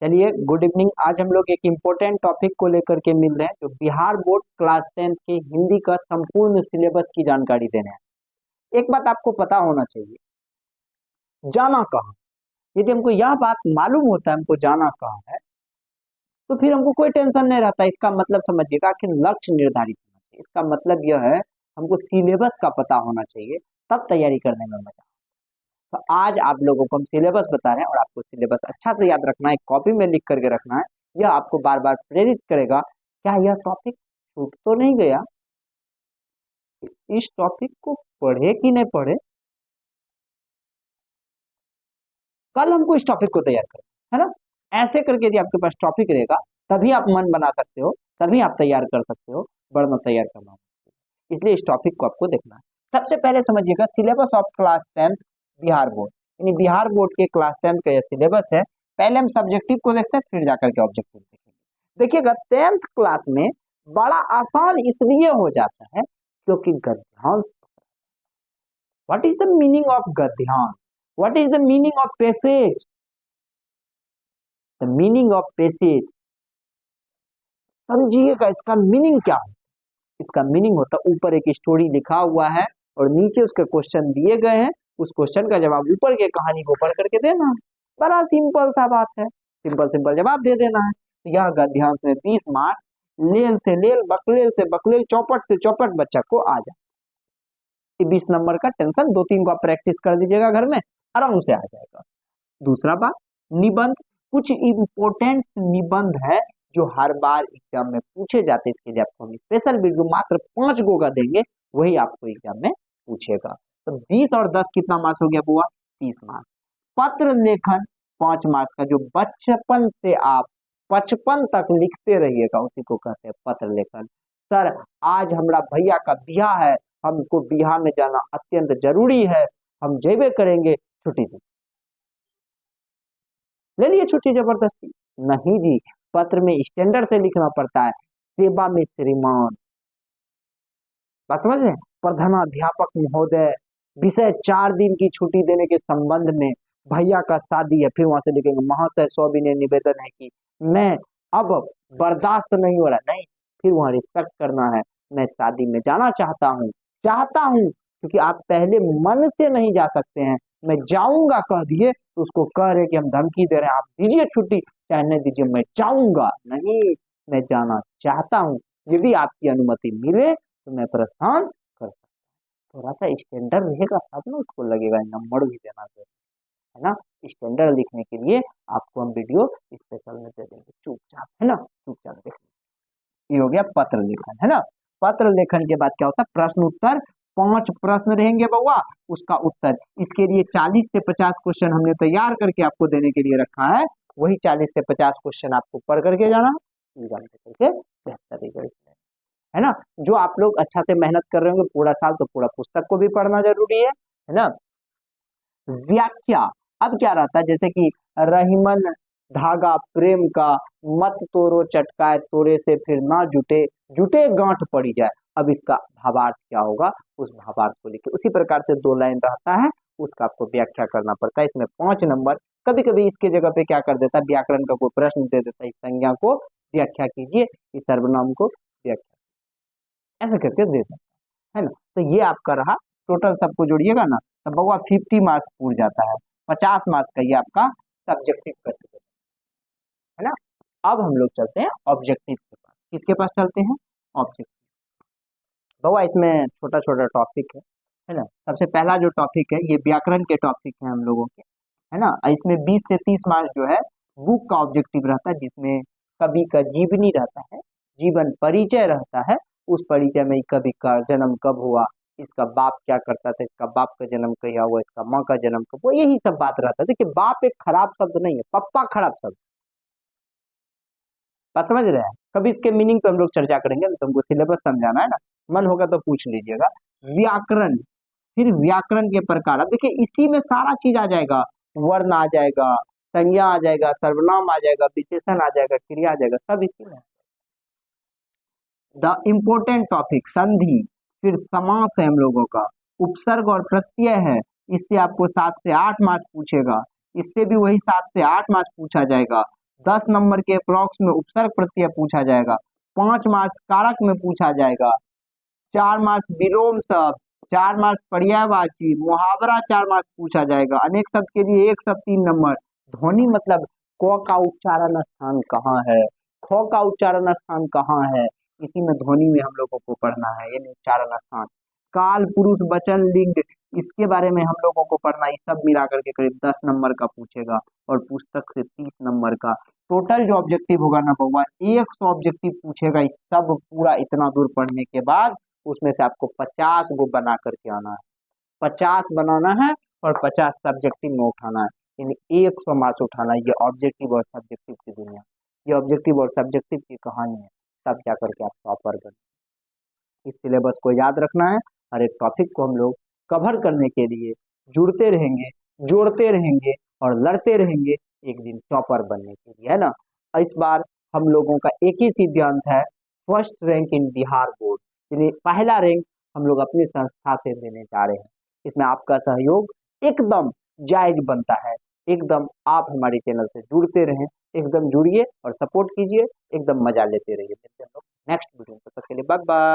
चलिए, good evening. आज हम लोग एक इम्पोर्टेंट टॉपिक को लेकर के मिल रहे हैं, जो बिहार बोर्ड क्लास 10 के हिंदी का संपूर्ण सिलेबस की जानकारी देने हैं। एक बात आपको पता होना चाहिए, जाना कहाँ। यदि हमको यह बात मालूम होता है हमको जाना कहाँ है, तो फिर हमको कोई टेंशन नहीं रहता। इसका मतलब समझिएगा कि लक्ष्य निर्धारित होना चाहिए। इसका मतलब यह है, हमको सिलेबस का पता होना चाहिए, तब तैयारी करने में मजा। तो आज आप लोगों को हम सिलेबस बता रहे हैं और आपको सिलेबस अच्छा से याद रखना है, कॉपी में लिख करके रखना है। यह आपको बार बार प्रेरित करेगा, क्या यह टॉपिक छूट तो नहीं गया, इस टॉपिक को पढ़े कि नहीं पढ़े, कल हमको इस टॉपिक को तैयार करें, है ना। ऐसे करके यदि आपके पास टॉपिक रहेगा, तभी आप मन बना सकते हो, तभी आप तैयार कर सकते हो, वरना तैयार करना होगा। इसलिए इस टॉपिक को आपको देखना है। सबसे पहले समझिएगा, syllabus of class 10 Bihar board, यानी बिहार बोर्ड के क्लास 10 का यह सिलेबस है। पहले हम सब्जेक्टिव को देखते हैं, फिर जाकर के ऑब्जेक्टिव देखेंगे। देखिएगा, 10th क्लास में बड़ा आसान इसलिए हो जाता है क्योंकि गद्यांश। What is the meaning of गद्यांश? What is the meaning of passage? The meaning of passage, समझिएगा इसका मीनिंग क्या है। इसका मीनिंग होता है, ऊपर एक स्टोरी लिखा हुआ है और नीचे उसके क्वेश्चन दिए गए हैं, उस क्वेश्चन का जवाब ऊपर के कहानी को पढ़ करके देना है। बड़ा सिंपल सा बात है, सिंपल सिंपल जवाब दे देना है। तो यह गद्यांश में 20 मार्क्स, लेल से लेल, बकलेल से बकलेल, चौपट से चौपट बच्चा को आ जाए। 20 नंबर का टेंशन, 2-3 को आप प्रैक्टिस कर दीजिएगा घर में, आराम से आ जाएगा। दूसरा बात, निबंध। कुछ इम्पोर्टेंट निबंध है जो हर बार एग्जाम में पूछे जाते हैं, इसके लिए आपको हम स्पेशल वीडियो मात्र 5 गो का देंगे, वही आपको एग्जाम में पूछेगा। तो 20 और 10 कितना मार्क्स हो गया बुआ? 30 मार्क्स। पत्र लेखन 5 मार्क्स का, जो बचपन से आप 55 तक लिखते रहिएगा, उसी को कहते हैं पत्र लेखन। सर, आज हमारा भैया का ब्याह है, हमको ब्याह में जाना अत्यंत जरूरी है, हम जेबे करेंगे, छुट्टी दी, ले लिए छुट्टी जबरदस्ती? नहीं जी, पत्र में स्टैंडर्ड से लिखना पड़ता है। सेवा में श्रीमान, बात समझ रहे हैं? प्रधानाध्यापक महोदय, विषय 4 दिन की छुट्टी देने के संबंध में, भैया का शादी है, फिर वहां से लिखेंगे महाशय सविनय निवेदन है कि मैं अब बर्दाश्त नहीं हो रहा, नहीं, फिर वहां रिस्पेक्ट करना है। मैं शादी में जाना चाहता हूँ, क्योंकि आप पहले मन से नहीं जा सकते हैं। मैं जाऊंगा कह दिए तो उसको कह रहे कि हम धमकी दे रहे हैं, आप दीजिए छुट्टी, चाहे नहीं दीजिए, मैं जाऊंगा नहीं, मैं जाना चाहता हूँ। यदि आपकी अनुमति मिले तो मैं प्रस्थान कर सकता हूँ। थोड़ा सा स्टैंडर्ड रहेगा तब ना उसको लगेगा नंबर भी देना चाहिए, है ना। स्टैंडर्ड लिखने के लिए आपको हम वीडियो स्पेशल में दे देंगे, चुपचाप, है ना, चुपचाप देख। ये हो गया पत्र लेखन, है ना। पत्र लेखन के बाद क्या होता है? प्रश्न उत्तर। 5 प्रश्न रहेंगे बउआ, उसका उत्तर। इसके लिए 40 से 50 क्वेश्चन हमने तैयार करके आपको देने के लिए रखा है। वही 40 से 50 क्वेश्चन आपको पढ़ करके जाना है, एग्जाम करके बेहतर रिजल्ट, है ना। जो आप लोग अच्छा से मेहनत कर रहे होंगे पूरा साल, तो पूरा पुस्तक को भी पढ़ना जरूरी है ना। व्याख्या, अब क्या रहता है, जैसे कि रहीमन धागा प्रेम का, मत तोड़ो चटकाए तोड़े से फिर ना जुटे, जुटे गांठ पड़ी जाए। अब इसका भावार्थ क्या होगा, उस भावार्थ को लिखे। उसी प्रकार से 2 लाइन रहता है, उसका आपको व्याख्या करना पड़ता है। इसमें 5 नंबर। कभी कभी इसके जगह पे क्या कर देता है, व्याकरण का कोई प्रश्न दे देता है, इस संज्ञा को व्याख्या कीजिए, इस सर्वनाम को व्याख्या, ऐसे करके दे देता है ना। तो ये आपका रहा, टोटल सबको जोड़िएगा ना, तो बउआ 50 मार्क्स पूर जाता है। 50 मार्क्स का ये आपका सब्जेक्टिव क्वेश्चन, है ना। अब हम लोग चलते हैं ऑब्जेक्टिव के पास। किसके पास चलते हैं? ऑब्जेक्टिव। बउआ इसमें छोटा छोटा टॉपिक है ना। सबसे पहला जो टॉपिक है, ये व्याकरण के टॉपिक है हम लोगों के, है ना। इसमें 20 से 30 मार्क्स जो है बुक का ऑब्जेक्टिव रहता है, जिसमें कवि का जीवनी रहता है, जीवन परिचय रहता है। उस परिचय में कवि का जन्म कब हुआ, इसका बाप क्या करता था, इसका बाप का जन्म कहाँ हुआ, इसका माँ का जन्म कब हुआ, यही सब बात रहता है। देखिए, बाप एक खराब शब्द नहीं है, पप्पा खराब शब्द, बात समझ रहे हैं। कभी इसके मीनिंग पे हम लोग चर्चा करेंगे, तो तुमको सिलेबस समझाना है ना, मन होगा तो पूछ लीजिएगा। व्याकरण, फिर व्याकरण के प्रकार। अब देखिए, इसी में सारा चीज आ जाएगा, वर्ण आ जाएगा, संज्ञा आ जाएगा, सर्वनाम आ जाएगा, विशेषण आ जाएगा, क्रिया आ जाएगा, सब इसी में। द इम्पोर्टेंट टॉपिक संधि, फिर समास है हम लोगों का, उपसर्ग और प्रत्यय है। इससे आपको 7 से 8 मार्क्स पूछेगा, इससे भी वही 7 से 8 मार्क्स पूछा जाएगा। 10 नंबर के अप्रॉक्स में उपसर्ग प्रत्यय पूछा जाएगा, 5 मार्क्स कारक में पूछा जाएगा, 4 मार्क्स विलोम शब्द, 4 मार्क्स पर्यायवाची, मुहावरा 4 मार्क्स पूछा जाएगा, अनेक शब्द के लिए 1 शब्द 3 नंबर, ध्वनि मतलब क का उच्चारण स्थान कहाँ है, ख का उच्चारण स्थान कहाँ है, इसी में ध्वनि में हम लोगों को पढ़ना है, यानी उच्चारण स्थान, काल पुरुष वचन लिंग, इसके बारे में हम लोगों को पढ़ना, ये सब मिला करके करीब 10 नंबर का पूछेगा और पुस्तक से 30 नंबर का। टोटल जो ऑब्जेक्टिव होगा ना बउआ, 100 ऑब्जेक्टिव पूछेगा, इस सब पूरा इतना दूर पढ़ने के बाद उसमें से आपको 50 गो बना करके आना है, 50 बनाना है और 50 सब्जेक्टिव में उठाना है, यानी 100 मार्क्स उठाना है। ये ऑब्जेक्टिव और सब्जेक्टिव की दुनिया, ये ऑब्जेक्टिव और सब्जेक्टिव की कहानी है, तब जा करके आप टॉपर बने। इस सिलेबस को याद रखना है, हर एक टॉपिक को हम लोग कवर करने के लिए जुड़ते रहेंगे, जोड़ते रहेंगे और लड़ते रहेंगे एक दिन टॉपर बनने के लिए, है ना। इस बार हम लोगों का एक ही सिद्धांत है, first rank in Bihar board, यानी पहला रैंक हम लोग अपनी संस्था से देने जा रहे हैं। इसमें आपका सहयोग एकदम जायज बनता है, एकदम आप हमारे चैनल से जुड़ते रहें, एकदम जुड़िए और सपोर्ट कीजिए, एकदम मजा लेते रहिए। मिलते हैं हम लोग नेक्स्ट वीडियो में, तब तक के लिए बाय बाय।